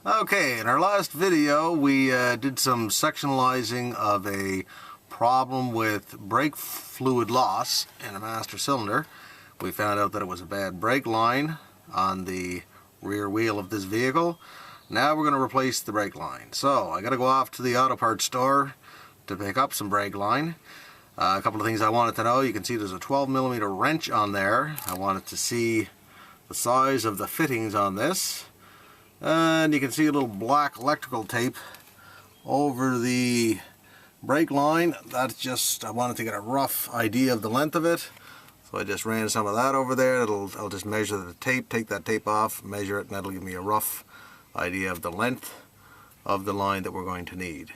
Okay, in our last video we did some sectionalizing of a problem with brake fluid loss in a master cylinder. We found out that it was a bad brake line on the rear wheel of this vehicle. Now we're going to replace the brake line. So I got to go off to the auto parts store to pick up some brake line. A couple of things I wanted to know. You can see there's a 12mm wrench on there. I wanted to see the size of the fittings on this. And you can see a little black electrical tape over the brake line. That's just, I wanted to get a rough idea of the length of it. So I just ran some of that over there. I'll just measure the tape, take that tape off, measure it, and that'll give me a rough idea of the length of the line that we're going to need.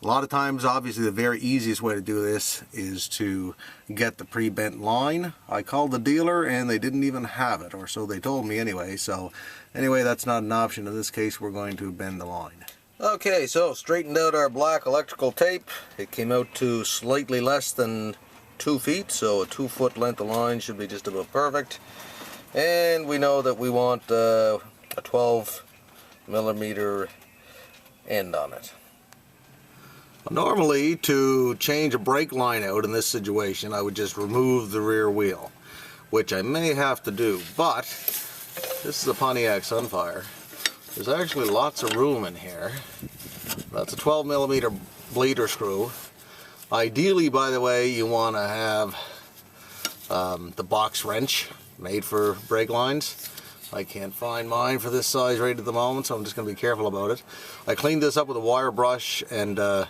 A lot of times, obviously, the very easiest way to do this is to get the pre-bent line. I called the dealer and they didn't even have it, or so they told me anyway. So anyway, that's not an option. In this case, we're going to bend the line. Okay, so straightened out our black electrical tape. It came out to slightly less than 2 feet, so a 2-foot length of line should be just about perfect. And we know that we want a 12mm end on it. Normally, to change a brake line out in this situation, I would just remove the rear wheel, which I may have to do, but this is a Pontiac Sunfire. There's actually lots of room in here. That's a 12mm bleeder screw. Ideally, by the way, you want to have the box wrench made for brake lines. I can't find mine for this size right at the moment, so I'm just going to be careful about it. I cleaned this up with a wire brush and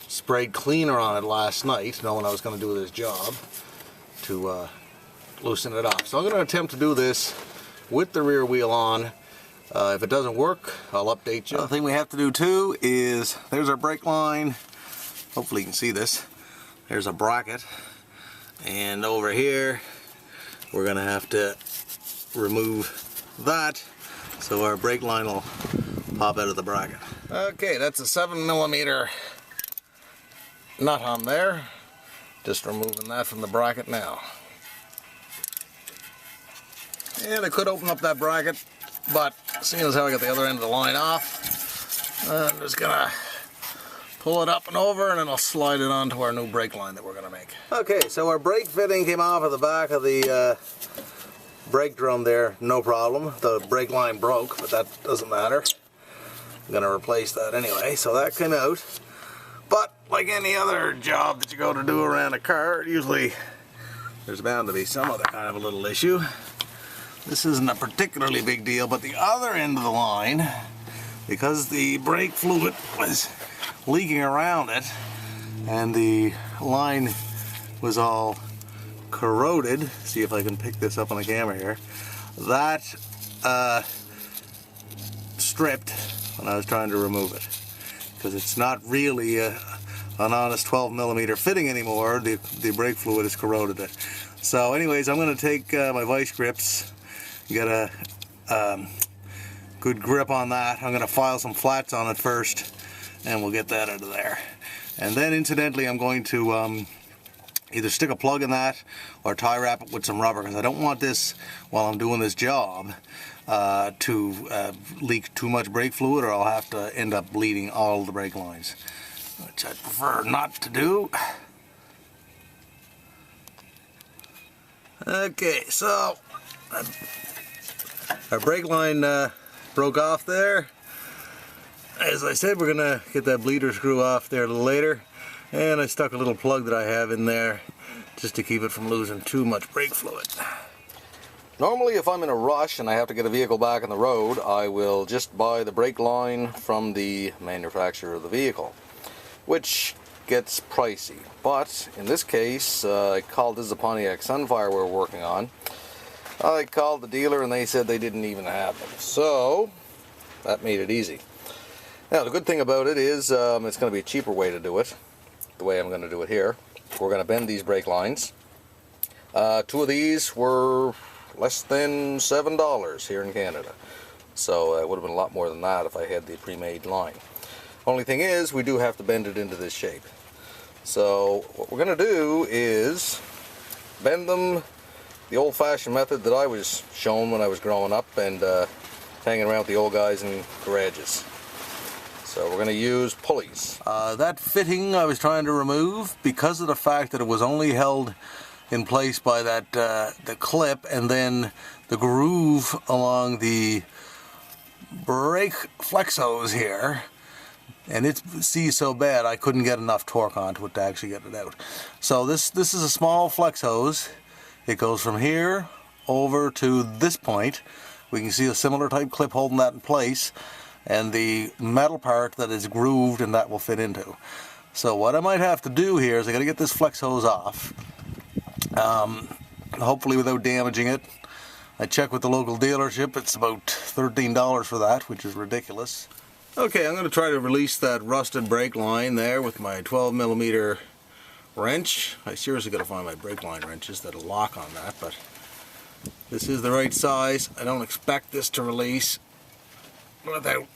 sprayed cleaner on it last night, knowing I was going to do this job, to loosen it up. So I'm going to attempt to do this with the rear wheel on. If it doesn't work, I'll update you. The thing we have to do too is, there's our brake line. Hopefully you can see this. There's a bracket. And over here, we're going to have to remove that so our brake line will pop out of the bracket. Okay, that's a 7mm nut on there. Just removing that from the bracket now. And I could open up that bracket, but seeing as how I got the other end of the line off, I'm just gonna pull it up and over, and then I'll slide it onto our new brake line that we're gonna make. Okay, so our brake fitting came off of the back of the brake drum there, no problem. The brake line broke, but that doesn't matter. I'm gonna replace that anyway, so that came out. But like any other job that you go to do around a car, usually there's bound to be some other kind of a little issue. This isn't a particularly big deal, but the other end of the line, because the brake fluid was leaking around it and the line was all corroded, see if I can pick this up on the camera here, that stripped when I was trying to remove it, because it's not really an honest 12mm fitting anymore. The brake fluid has corroded it. So anyways, I'm going to take my vice grips, get a good grip on that. I'm going to file some flats on it first, and we'll get that out of there. And then incidentally, I'm going to either stick a plug in that or tie wrap it with some rubber, because I don't want this, while I'm doing this job, to leak too much brake fluid, or I'll have to end up bleeding all the brake lines, which I prefer not to do. Okay, so our brake line broke off there. As I said, we're gonna get that bleeder screw off there a little later. And I stuck a little plug that I have in there just to keep it from losing too much brake fluid. Normally, if I'm in a rush and I have to get a vehicle back on the road, I will just buy the brake line from the manufacturer of the vehicle, which gets pricey. But in this case, I called, this is a Pontiac Sunfire we're working on. I called the dealer and they said they didn't even have them. So that made it easy. Now the good thing about it is it's going to be a cheaper way to do it. The way I'm going to do it here. We're going to bend these brake lines. 2 of these were less than $7 here in Canada. So it would have been a lot more than that if I had the pre-made line. Only thing is, we do have to bend it into this shape. So what we're going to do is bend them the old-fashioned method that I was shown when I was growing up, and hanging around with the old guys in garages. So we're going to use pulleys. That fitting I was trying to remove because of the fact that it was only held in place by that the clip and then the groove along the brake flex hose here, and it seized so bad I couldn't get enough torque onto it to actually get it out. So this is a small flex hose. It goes from here over to this point. We can see a similar type clip holding that in place, and the metal part that is grooved and that will fit into. So what I might have to do here is I got to get this flex hose off, hopefully without damaging it. I checked with the local dealership, it's about $13 for that, which is ridiculous. Okay, I'm going to try to release that rusted brake line there with my 12mm wrench. I seriously got to find my brake line wrenches that'll lock on that, but this is the right size. I don't expect this to release without...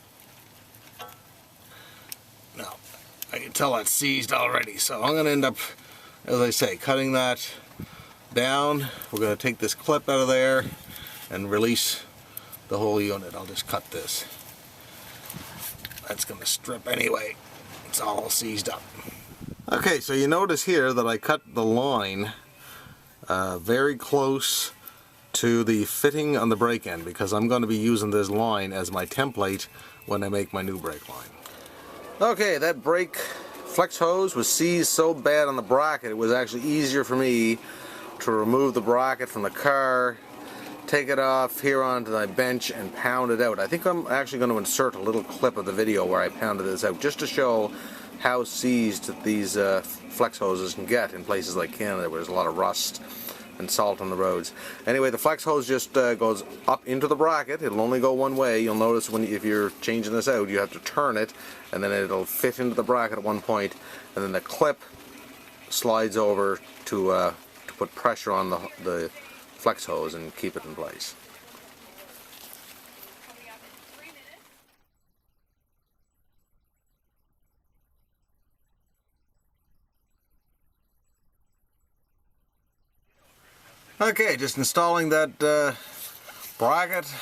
No, I can tell that's seized already, so I'm going to end up, as I say, cutting that down. We're going to take this clip out of there and release the whole unit. I'll just cut this. That's going to strip anyway. It's all seized up. Okay, so you notice here that I cut the line very close to the fitting on the brake end because I'm going to be using this line as my template when I make my new brake line. Okay, that brake flex hose was seized so bad on the bracket it was actually easier for me to remove the bracket from the car, take it off here onto my bench and pound it out. I think I'm actually going to insert a little clip of the video where I pounded this out just to show how seized these flex hoses can get in places like Canada where there's a lot of rust and salt on the roads. Anyway, the flex hose just goes up into the bracket. It'll only go one way. You'll notice if you're changing this out, you have to turn it and then it'll fit into the bracket at one point, and then the clip slides over to put pressure on the flex hose and keep it in place. Okay, just installing that bracket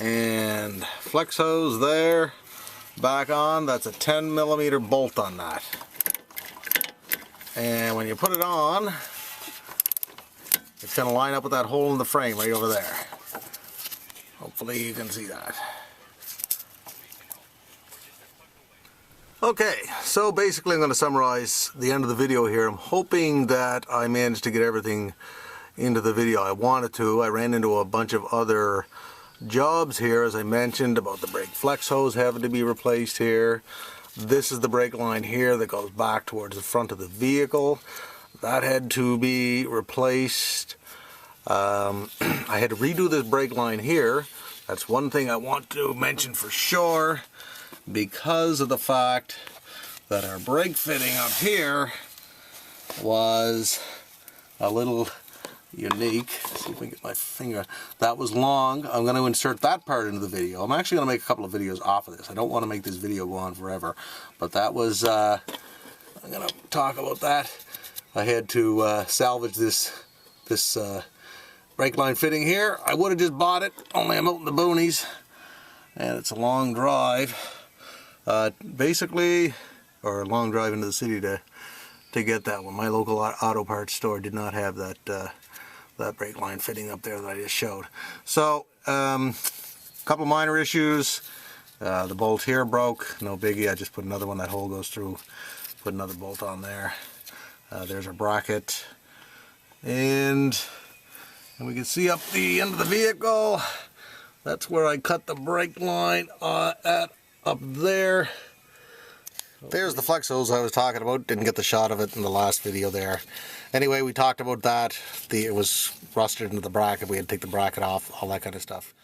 and flex hose there, back on. That's a 10mm bolt on that. And when you put it on, it's going to line up with that hole in the frame right over there. Hopefully you can see that. Okay, so basically I'm going to summarize the end of the video here. I'm hoping that I managed to get everything into the video I wanted to. I ran into a bunch of other jobs here, as I mentioned, about the brake flex hose having to be replaced here. This is the brake line here that goes back towards the front of the vehicle. That had to be replaced. I had to redo this brake line here. That's one thing I want to mention for sure, because of the fact that our brake fitting up here was a little unique. Let's see if I can get my finger. That was long. I'm going to insert that part into the video. I'm actually going to make a couple of videos off of this. I don't want to make this video go on forever, but that was, I'm going to talk about that. I had to salvage this brake line fitting here. I would have just bought it, only I'm out in the boonies, and it's a long drive. Basically, or a long drive into the city to get that one. My local auto parts store did not have that that brake line fitting up there that I just showed. So, a couple minor issues. The bolt here broke, no biggie. I just put another one. That hole goes through. Put another bolt on there. There's our bracket, and we can see up the end of the vehicle. That's where I cut the brake line at up there. There's the flex hose I was talking about. Didn't get the shot of it in the last video there. Anyway, we talked about that. It was rusted into the bracket. We had to take the bracket off, all that kind of stuff.